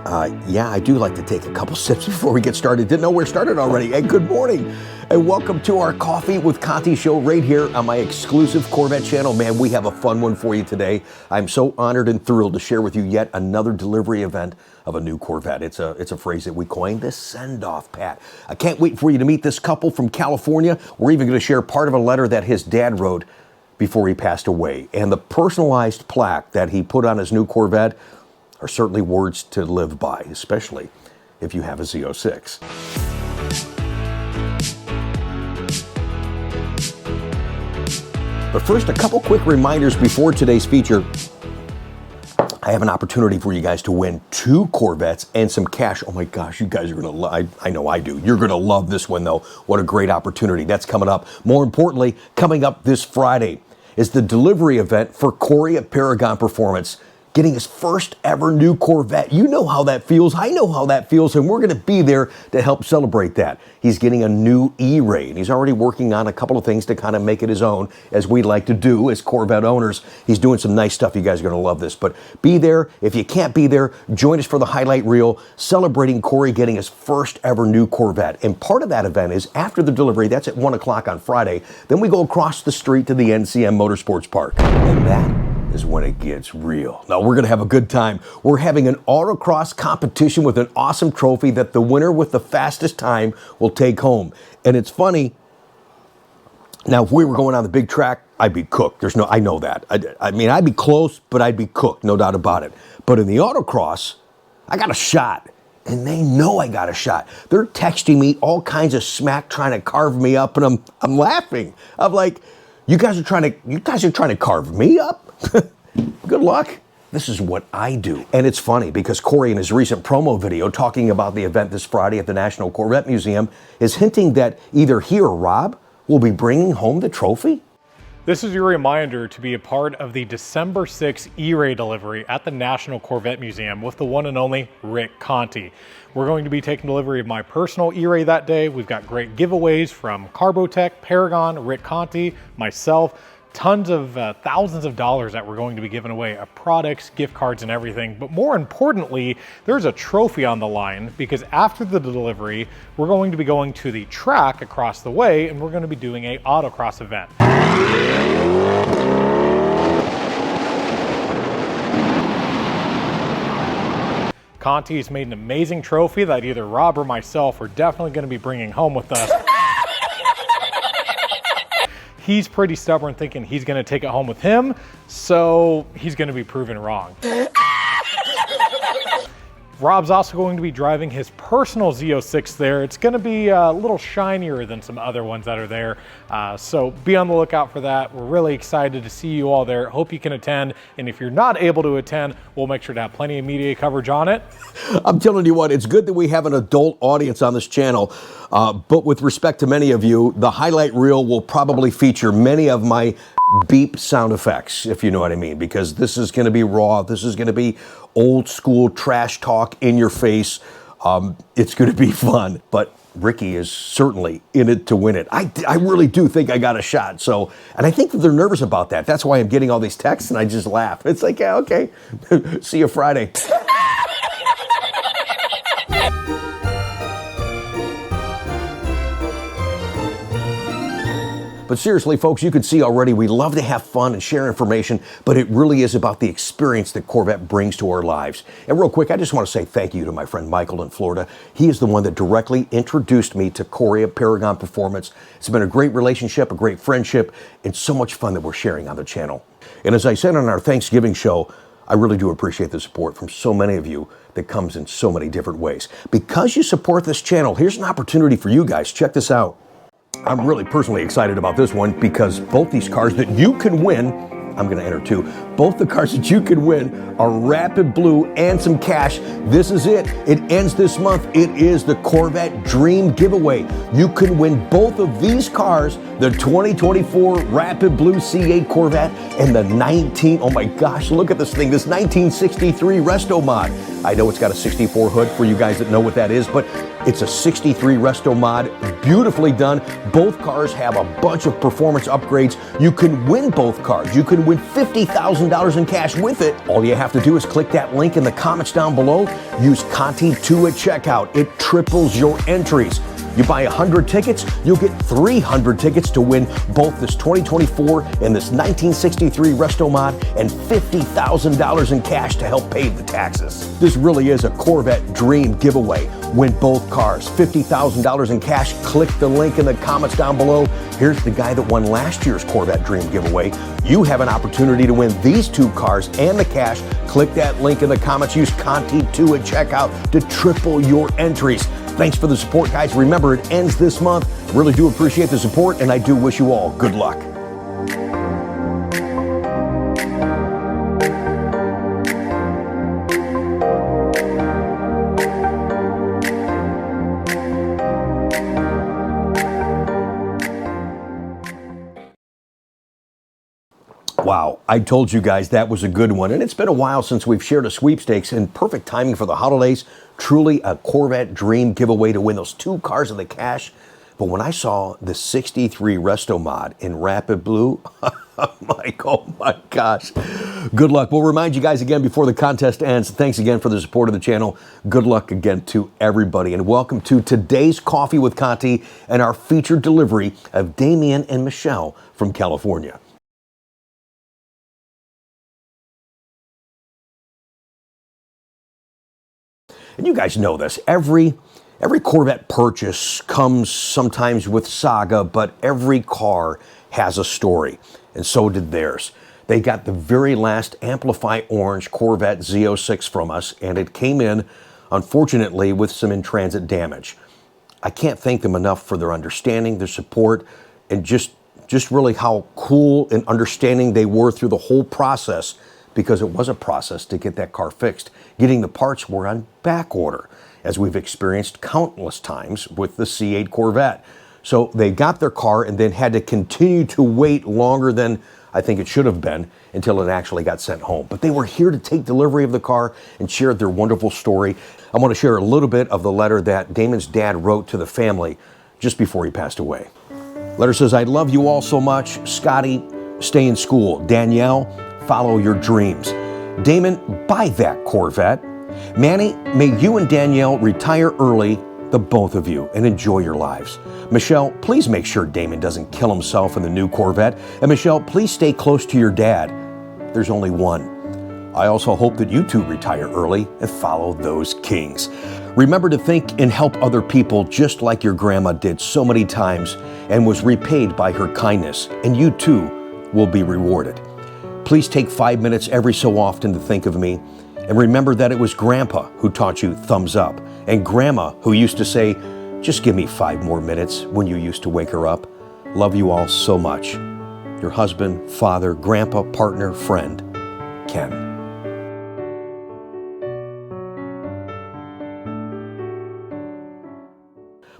Yeah, I do like to take a couple sips before we get started. Didn't know we're started already. Hey, good morning, and welcome to our Coffee with Conti show right here on my exclusive Corvette channel. Man, we have a fun one for you today. I'm so honored and thrilled to share with you yet another delivery event of a new Corvette. It's a phrase that we coined, the send-off, Pat. I can't wait for you to meet this couple from California. We're even going to share part of a letter that his dad wrote before he passed away. And the personalized plaque that he put on his new Corvette are certainly words to live by, especially if you have a Z06. But first, a couple quick reminders before today's feature. I have an opportunity for you guys to win 2 Corvettes and some cash. Oh my gosh, you guys are gonna love, I know I do. You're gonna love this one though. What a great opportunity. That's coming up. More importantly, coming up this Friday is the delivery event for Corey at Paragon Performance, getting his first ever new Corvette. You know how that feels. I know how that feels, and we're going to be there to help celebrate that. He's getting a new E-Ray, and he's already working on a couple of things to kind of make it his own, as we like to do as Corvette owners. He's doing some nice stuff. You guys are going to love this. But be there. If you can't be there, join us for the highlight reel celebrating Corey getting his first ever new Corvette. And part of that event is after the delivery. That's at 1 o'clock on Friday. Then we go across the street to the NCM Motorsports Park. And that is when it gets real. Now, we're going to have a good time. We're having an autocross competition with an awesome trophy that the winner with the fastest time will take home. And it's funny. Now, if we were going on the big track, I'd be cooked. I know that. I mean, I'd be close, but I'd be cooked, no doubt about it. But in the autocross, I got a shot. And they know I got a shot. They're texting me all kinds of smack, trying to carve me up, and I'm laughing. I'm like, you guys are trying to carve me up? Good luck. This is what I do. And it's funny because Corey, in his recent promo video talking about the event this Friday at the National Corvette Museum, is hinting that either he or Rob will be bringing home the trophy. This is your reminder to be a part of the December 6th E-Ray delivery at the National Corvette Museum with the one and only Rick Conti. We're going to be taking delivery of my personal E-Ray that day. We've got great giveaways from Carbotech, Paragon, Rick Conti, myself. Tons of thousands of dollars that we're going to be giving away of products, gift cards, and everything. But more importantly, there's a trophy on the line because after the delivery, we're going to be going to the track across the way and we're going to be doing a autocross event. Conti's made an amazing trophy that either Rob or myself are definitely going to be bringing home with us. He's pretty stubborn, thinking he's going to take it home with him, so he's going to be proven wrong. Rob's also going to be driving his personal Z06 there. It's going to be a little shinier than some other ones that are there, so be on the lookout for that. We're really excited to see you all there. Hope you can attend, and if you're not able to attend, we'll make sure to have plenty of media coverage on it. I'm telling you what, it's good that we have an adult audience on this channel, but with respect to many of you, the highlight reel will probably feature many of my beep sound effects, if you know what I mean, because this is going to be raw. This is going to be old school trash talk in your face. It's going to be fun, but Ricky is certainly in it to win it. I really do think I got a shot. So, and I think that they're nervous about that. That's why I'm getting all these texts and I just laugh. It's like, yeah, okay, see you Friday. But seriously, folks, you can see already we love to have fun and share information, but it really is about the experience that Corvette brings to our lives. And real quick, I just want to say thank you to my friend Michael in Florida. He is the one that directly introduced me to Corey at Paragon Performance. It's been a great relationship, a great friendship, and so much fun that we're sharing on the channel. And as I said on our Thanksgiving show, I really do appreciate the support from so many of you that comes in so many different ways. Because you support this channel, here's an opportunity for you guys. Check this out. I'm really personally excited about this one because both these cars that you can win, I'm going to enter too, both the cars that you can win are Rapid Blue and some cash. This is it. It ends this month. It is the Corvette Dream Giveaway. You can win both of these cars, the 2024 Rapid Blue C8 Corvette and the oh my gosh, look at this thing, this 1963 Resto Mod. I know it's got a 64 hood for you guys that know what that is, but it's a 63 Resto Mod, beautifully done. Both cars have a bunch of performance upgrades. You can win both cars. You can and win $50,000 in cash with it. All you have to do is click that link in the comments down below. Use Conti2 at checkout. It triples your entries. You buy 100 tickets, you'll get 300 tickets to win both this 2024 and this 1963 Resto Mod and $50,000 in cash to help pay the taxes. This really is a Corvette dream giveaway. Win both cars, $50,000 in cash. Click the link in the comments down below. Here's the guy that won last year's Corvette dream giveaway. You have an opportunity to win these 2 cars and the cash. Click that link in the comments. Use Conti2 at checkout to triple your entries. Thanks for the support, guys. Remember, it ends this month. I really do appreciate the support, and I do wish you all good luck. Wow, I told you guys that was a good one, and it's been a while since we've shared a sweepstakes, and perfect timing for the holidays. Truly a Corvette dream giveaway to win those 2 cars and the cash. But when I saw the 63 Resto Mod in Rapid Blue, Mike, oh my gosh. Good luck. We'll remind you guys again before the contest ends. Thanks again for the support of the channel. Good luck again to everybody. And welcome to today's Coffee with Conti and our featured delivery of Damien and Michelle from California. And you guys know this, every Corvette purchase comes sometimes with saga, but every car has a story, and so did theirs. They got the very last Amplify Orange Corvette Z06 from us, and it came in, unfortunately, with some in-transit damage. I can't thank them enough for their understanding, their support, and just really how cool and understanding they were through the whole process, because it was a process to get that car fixed. Getting the parts were on back order, as we've experienced countless times with the C8 Corvette. So they got their car and then had to continue to wait longer than I think it should have been until it actually got sent home. But they were here to take delivery of the car and share their wonderful story. I want to share a little bit of the letter that Damon's dad wrote to the family just before he passed away. Letter says, "I love you all so much. Scotty, stay in school. Danielle, follow your dreams. Damon, buy that Corvette. Manny, may you and Danielle retire early, the both of you, and enjoy your lives. Michelle, please make sure Damon doesn't kill himself in the new Corvette. And Michelle, please stay close to your dad. There's only one. I also hope that you two retire early and follow those kings. Remember to think and help other people just like your grandma did so many times and was repaid by her kindness, and you too will be rewarded. Please take 5 minutes every so often to think of me, and remember that it was Grandpa who taught you thumbs up, and Grandma who used to say, just give me 5 more minutes when you used to wake her up. Love you all so much. Your husband, father, grandpa, partner, friend, Ken."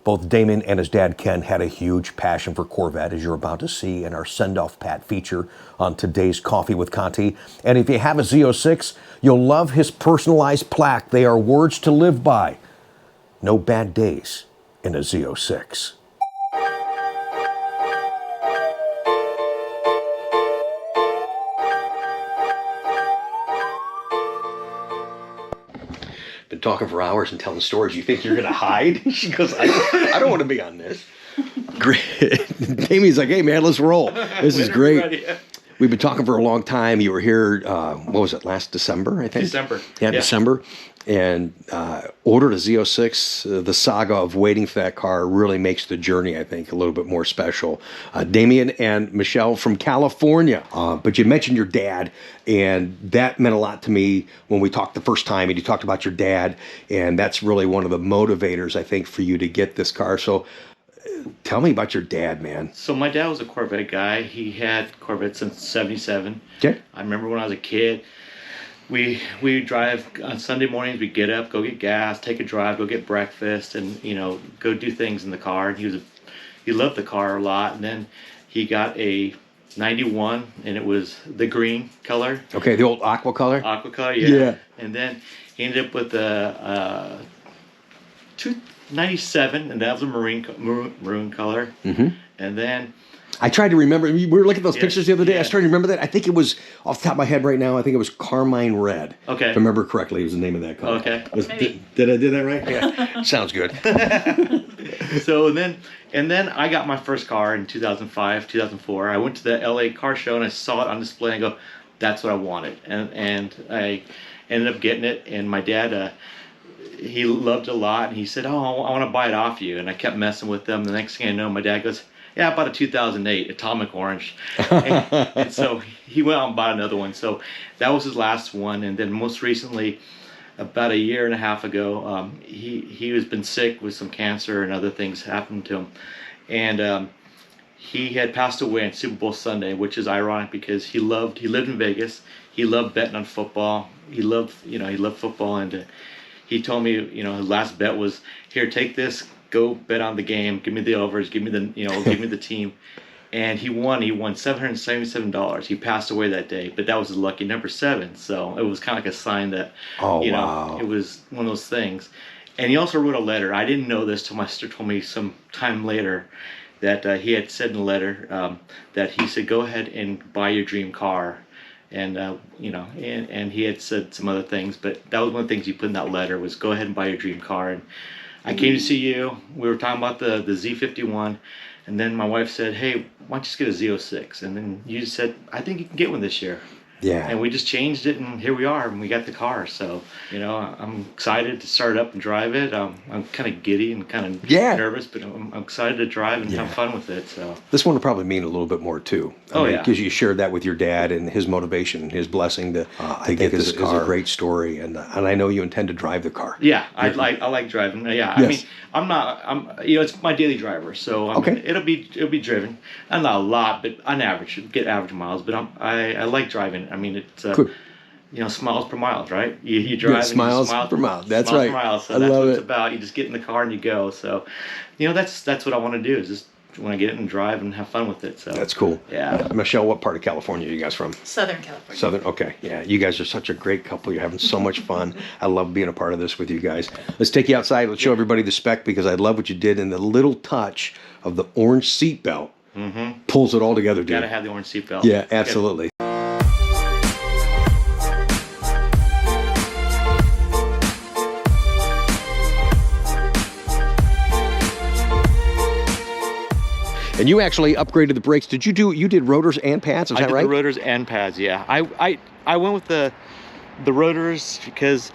Both Damon and his dad, Ken, had a huge passion for Corvette, as you're about to see in our send-off Pat feature on today's Coffee with Conti. And if you have a Z06, you'll love his personalized plaque. They are words to live by. No bad days in a Z06. Been talking for hours and telling stories. You think you're gonna hide? She goes, I don't want to be on this. Great. Damien's like, hey man, let's roll. This is great. We've been talking for a long time. You were here, what was it, last December, I think? December. Yeah, December. And ordered a Z06. The saga of waiting for that car really makes the journey, I think, a little bit more special. Damien and Michelle from California. But you mentioned your dad, and that meant a lot to me when we talked the first time, and you talked about your dad, and that's really one of the motivators, I think, for you to get this car. So tell me about your dad, man. So my dad was a Corvette guy. He had Corvettes since '77. Okay. I remember when I was a kid, we drive on Sunday mornings. We get up, go get gas, take a drive, go get breakfast, and go do things in the car. And he loved the car a lot. And then he got a '91, and it was the green color. Okay, the old aqua color. Aqua color, yeah. Yeah. And then he ended up with a 297, and that was a maroon color. Mm-hmm. And then I tried to remember. We were looking at those pictures the other day. yeah. I was trying to remember that. I think it was off the top of my head right now. I think it was Carmine Red. Okay. If I remember correctly, it was the name of that car. Okay. Did I do that right? Yeah. Sounds good. So and then I got my first car in 2005, 2004. I went to the LA car show and I saw it on display and go, that's what I wanted. And I ended up getting it. And my dad, he loved it a lot. And he said, oh, I want to buy it off you. And I kept messing with them. The next thing I know, my dad goes, yeah, I bought a 2008 Atomic Orange. and so he went out and bought another one. So that was his last one. And then most recently, about a year and a half ago, he has been sick with some cancer and other things happened to him. And he had passed away on Super Bowl Sunday, which is ironic because he lived in Vegas. He loved betting on football. He loved football. And he told me, his last bet was, here, take this, go bet on the game, give me the overs, give me the team. And he won $777. He passed away that day, but that was his lucky number 7. So it was kind of like a sign that, wow. It was one of those things. And he also wrote a letter. I didn't know this till my sister told me some time later that he had said in a letter that he said, go ahead and buy your dream car. And, and he had said some other things, but that was one of the things he put in that letter was go ahead and buy your dream car. And I came to see you. We were talking about the Z51. And then my wife said, hey, why don't you just get a Z06? And then you said, I think you can get one this year. Yeah. And we just changed it, and here we are, and we got the car. So, I'm excited to start up and drive it. I'm kind of giddy and kind of nervous, but I'm excited to drive and have fun with it. So this one will probably mean a little bit more too. Because you shared that with your dad and his motivation, his blessing to get this car. Is a great story, and I know you intend to drive the car. Yeah, I like driving. Yeah, yes. I mean, it's my daily driver, so it'll be driven. And not a lot, but on average, get average miles. But I like driving. I mean, it's smiles per mile, right? You drive and smiles per mile. That's right. Miles, so that's what it's about. You just get in the car and you go. So, that's what I want to do is just want to get in and drive and have fun with it. So that's cool. Yeah. Michelle, what part of California are you guys from? Southern California. Southern. Okay. Yeah. You guys are such a great couple. You're having so much fun. I love being a part of this with you guys. Let's take you outside. Let's show everybody the spec because I love what you did and the little touch of the orange seat belt pulls it all together, dude. Gotta have the orange seat belt. Yeah, absolutely. And you actually upgraded the brakes. You did rotors and pads, is that right? I did the rotors and pads, yeah. I went with the rotors because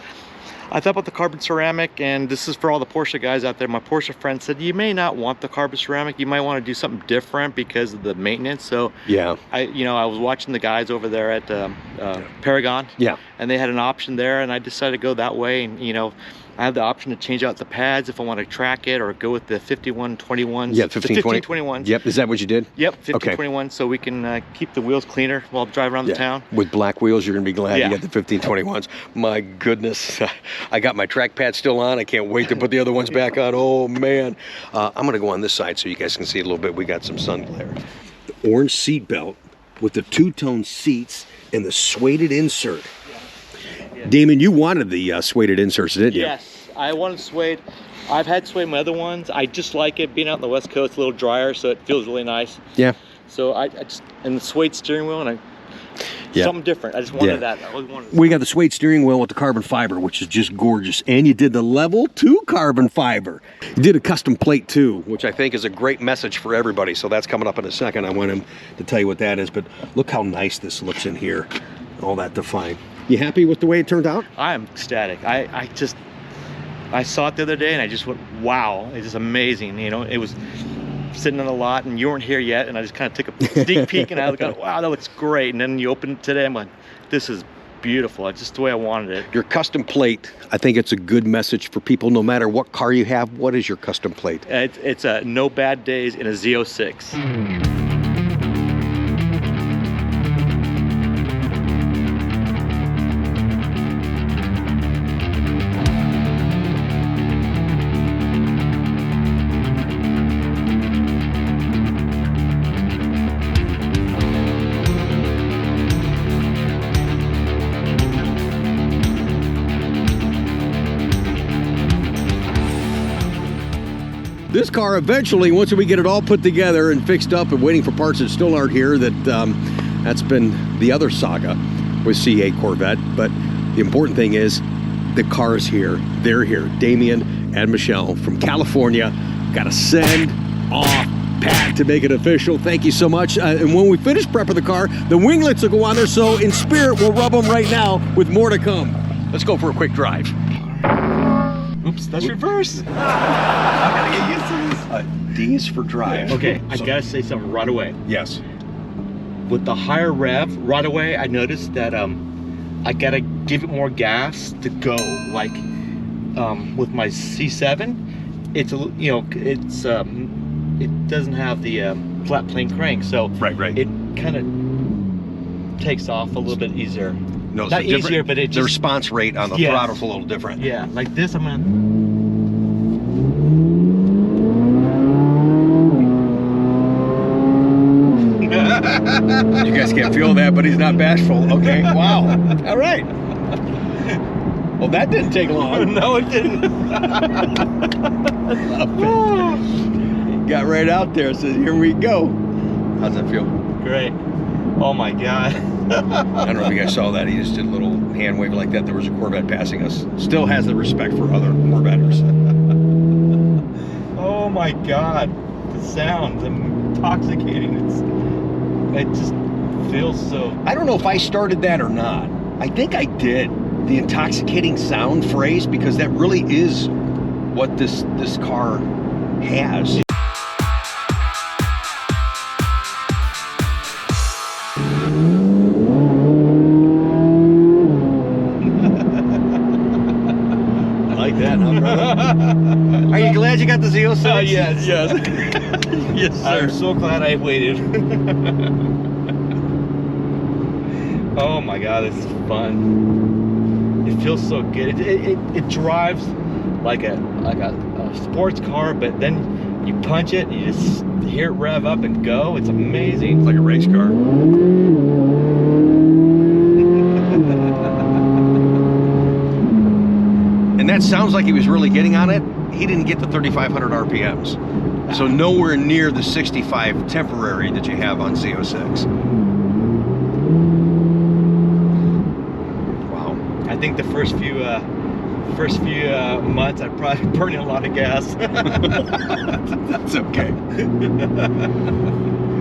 I thought about the carbon ceramic, and this is for all the Porsche guys out there. My Porsche friend said, you may not want the carbon ceramic. You might want to do something different because of the maintenance. So yeah, I was watching the guys over there at Paragon. Yeah. And they had an option there, and I decided to go that way. And, I have the option to change out the pads if I want to track it or go with the 5121s. Yeah, 1521s. Yep, is that what you did? Yep, 1521, so we can keep the wheels cleaner while driving around the town. With black wheels, you're going to be glad you got the 1521s. My goodness, I got my track pad still on. I can't wait to put the other ones back on. Oh, man. I'm going to go on this side so you guys can see it a little bit. We got some sun glare. The orange seat belt with the two-tone seats and the suede insert. Damon, you wanted the suede inserts, didn't you? Yes, I wanted suede. I've had suede in my other ones. I just like it being out on the West Coast, a little drier, so it feels really nice. Yeah. So I just, and the suede steering wheel, and something different. I just wanted that. I always wanted. We got the suede steering wheel with the carbon fiber, which is just gorgeous. And you did the level 2 carbon fiber. You did a custom plate too, which I think is a great message for everybody. So that's coming up in a second. I want him to tell you what that is. But look how nice this looks in here. All that defined. You happy with the way it turned out? I am ecstatic. I saw it the other day and I just went, wow, it's just amazing. It was sitting on a lot and you weren't here yet, and I just kind of took a sneak peek and I was like, wow, that looks great. And then you open it today, I'm like, this is beautiful. It's just the way I wanted it. Your custom plate, I think it's a good message for people no matter what car you have. What is your custom plate? It's a no bad days in a Z06. this car eventually, once we get it all put together and fixed up and waiting for parts that still aren't here, that's been the other saga with C8 Corvette. But the important thing is the car is here. They're here. Damien and Michelle from California. Got to send off Pat to make it official. Thank you so much. And when we finish prepping the car, the winglets will go on there. So in spirit, we'll rub them right now with more to come. Let's go for a quick drive. Oops, that's reverse. I gotta get used to this. D is for drive. Okay, I gotta say something right away. Yes. With the higher rev, right away, I noticed that I gotta give it more gas to go. Like with my C7, it's it doesn't have the flat plane crank, so right. It kind of takes off a little bit easier. No, not easier, but it just, the response rate on the throttle's a little different. Yeah, like this, I'm gonna. You guys can't feel that, but he's not bashful. Okay, wow. All right. Well, that didn't take long. No, it didn't. Got right out there, says, here we go. How's that feel? Great. Oh my God. I don't know if you guys saw that. He just did a little hand wave like that. There was a Corvette passing us. Still has the respect for other Corvetters. Oh my God. The sounds, intoxicating. It just feels so. I don't know if I started that or not. I think I did. The intoxicating sound phrase, because that really is what this car has. I like that, huh, brother? Are you glad you got the Z06? Yes. Yes, sir. I'm so glad I waited. Oh my God, this is fun. It feels so good. It drives like a sports car, but then you punch it, you just hear it rev up and go. It's amazing. It's like a race car. And that sounds like he was really getting on it. He didn't get the 3,500 RPMs. So nowhere near the 65 temporary that you have on Z06. I think the first few months I'd probably burn a lot of gas. That's okay.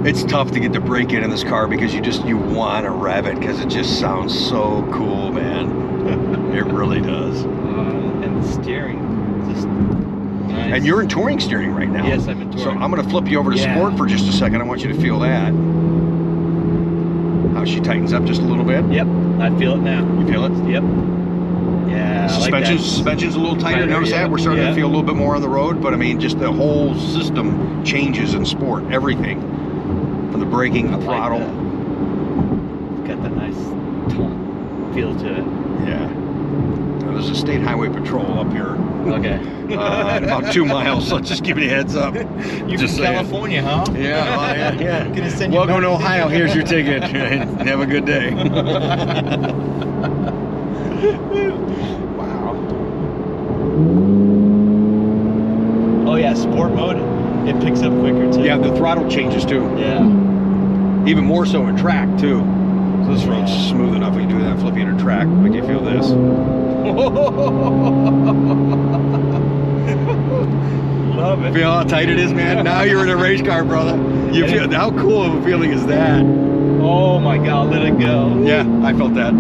It's tough to get the brake in this car because you want to rev it because it just sounds so cool, man. It really does. And the steering, just nice. And you're in touring steering right now. Yes, I'm in touring. So I'm going to flip you over to sport for just a second. I want you to feel that. How she tightens up just a little bit. Yep, I feel it now. You feel it? Yep. Yeah. Suspension's a little tighter. Notice that? We're starting to feel a little bit more on the road, but I mean, just the whole system changes in sport. Everything. From the braking, the throttle. Got that nice feel to it. Yeah. Now, there's a state highway patrol up here. Okay. In about 2 miles, so just give you a heads up. You're just from California, huh? Yeah, yeah. Gonna send you Welcome to Ohio. Here's your ticket. Have a good day. Wow. Oh yeah, sport mode. It picks up quicker too. Yeah, the throttle changes too. Yeah. Even more so in track too. So this road's smooth enough. We can do that. Flip you into track. Make you feel this. Love it. Feel how tight it is, man? Now you're in a race car, brother. You feel how cool of a feeling is that? Oh my God, let it go. Yeah, I felt that.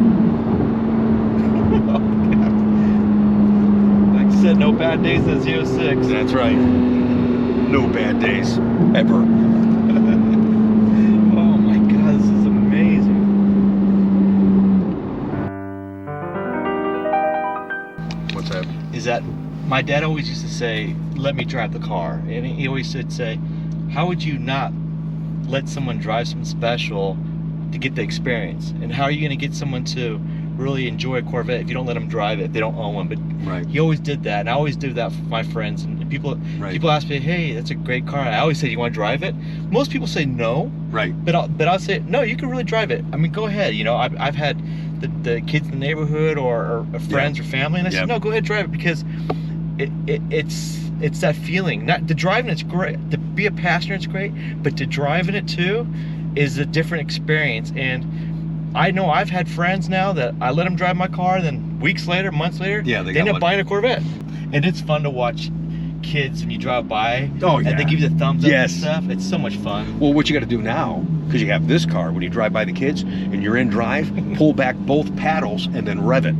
Like I said, no bad days at Z06. That's right. No bad days ever. Oh my God, this is amazing. What's that? Is that my dad always used to say, let me drive the car. And he always would say, how would you not let someone drive something special to get the experience? And how are you going to get someone to really enjoy a Corvette if you don't let them drive it, if they don't own one? But he always did that, and I always do that for my friends. And people ask me, hey, that's a great car. I always say, you want to drive it? Most people say no. Right. But I'll say, no, you can really drive it. I mean, go ahead. You know, I've had the kids in the neighborhood or friends or family, and I said, no, go ahead, drive it, because it's it's that feeling. Not the driving, it's great. To be a passenger, it's great, but to drive in it too is a different experience. And I know I've had friends now that I let them drive my car, and then weeks later, months later, Yeah, they end up buying a Corvette. And it's fun to watch kids when you drive by. Oh, yeah. And they give you the thumbs up Yes. and stuff. It's so much fun. Well, what you got to do now, because you have this car, when you drive by the kids and you're in drive, pull back both paddles and then rev it.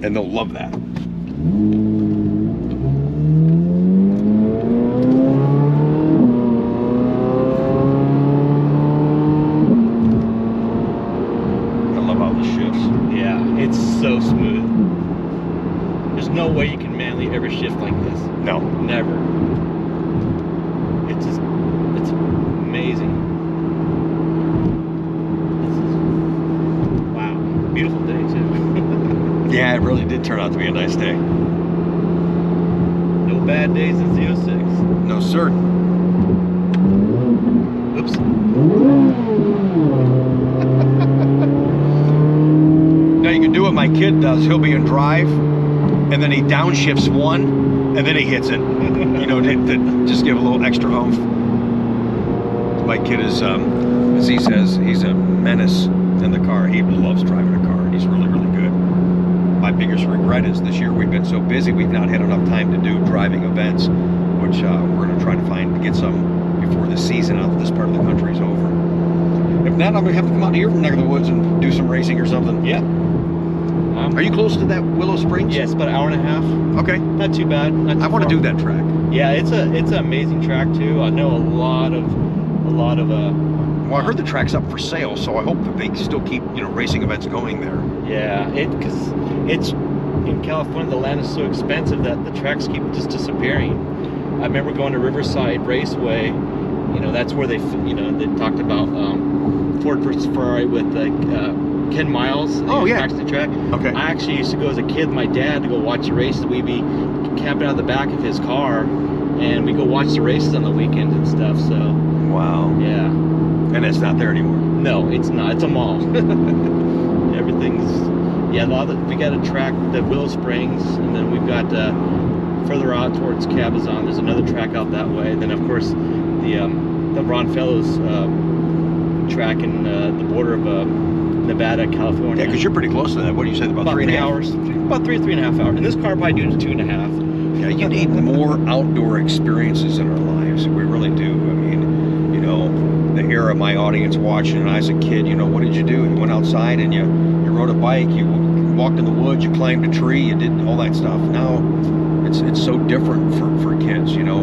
And they'll love that. I love how this shifts. Yeah, it's so smooth. There's no way you can manually ever shift like this. No. Never. It's just, it's amazing. This is, wow, beautiful day too. Yeah, it really did turn out to be a nice day. No bad days in Z06. No, sir. Oops. Now you can do what my kid does. He'll be in drive, and then he downshifts one, and then he hits it. You know, to just give a little extra oomph. My kid is, as he says, he's a menace in the car. He loves driving a car. He's really, really good. My biggest regret is this year we've been so busy, we've not had enough time to do driving events, which we're going to try to get some before the season out of this part of the country is over. If not, I'm going to have to come out to your neck of the woods and do some racing or something. Yeah. Are you close to that Willow Springs? Yeah, it's about an hour and a half. Okay. Not too bad. Not too I want to far. do that track. Yeah, it's an amazing track too. I know a lot of Well, I heard the track's up for sale, so I hope that they still keep, you know, racing events going there. yeah, because it's in California, the land is so expensive that the tracks keep just disappearing. I remember going to Riverside Raceway. You know, that's where they talked about Ford versus Ferrari with Ken Miles. Oh, yeah. The track. Okay. I actually used to go as a kid with my dad to go watch the races. We'd be camping out the back of his car, and we go watch the races on the weekends and stuff. So Wow. yeah. And it's not there anymore. No, it's not. It's a mall. Everything's, yeah, we got a track, the Willow Springs, and then we've got further out towards Cabazon, there's another track out that way. And then, of course, the Ron Fellows track in the border of Nevada, California. Yeah, because you're pretty close to that. What do you say, about 3.5 hours? About 3.5 hours. And this car probably do 2.5. Yeah, you need more outdoor experiences in our lives. We really do. I mean, you know, the era of my audience watching, and I was a kid, you know, what did you do? You went outside and you rode a bike, you walked in the woods, you climbed a tree, you did all that stuff. Now, it's so different for kids, you know.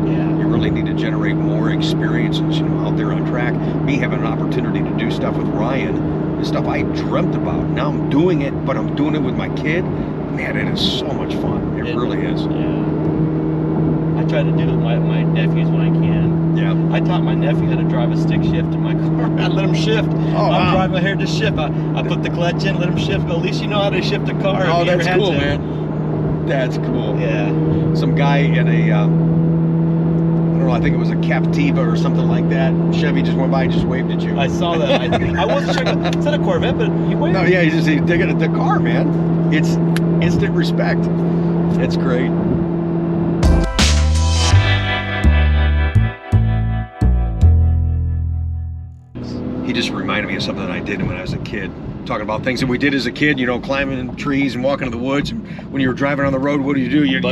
Yeah. You really need to generate more experiences, you know, out there on track. Me having an opportunity to do stuff with Ryan, the stuff I dreamt about. Now I'm doing it, but I'm doing it with my kid. Man, it is so much fun. It really is. Yeah. I try to do it with my nephews when I can. Yeah. I taught my nephew how to drive a stick shift in my car. I let him shift. I'm driving here to shift. I put the clutch in, let him shift. But at least you know how to shift a car. Oh, if you ever that's had cool, to. man. That's cool. Yeah. Some guy in a, I don't know, I think it was a Captiva or something like that. Chevy just went by and just waved at you. I saw that. I wasn't sure. It's not a Corvette, but he waved. No, yeah, he's digging at the car, man. It's instant respect. It's great. He just reminded me of something I did when I was a kid. Talking about things that we did as a kid, you know, climbing trees and walking in the woods. And when you were driving on the road, what do? You know,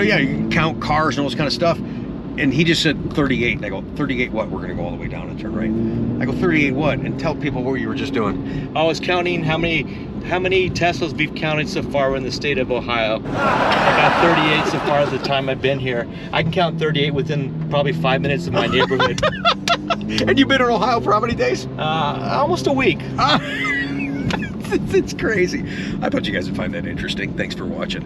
yeah, you count cars and all this kind of stuff. And he just said 38. And I go, 38 what? We're going to go all the way down and turn right. I go, 38 what? And tell people what you were just doing. I was counting how many Teslas we've counted so far in the state of Ohio. I got 38 so far the time I've been here. I can count 38 within probably 5 minutes of my neighborhood. And you've been in Ohio for how many days? Almost a week. It's crazy. I thought you guys would find that interesting. Thanks for watching.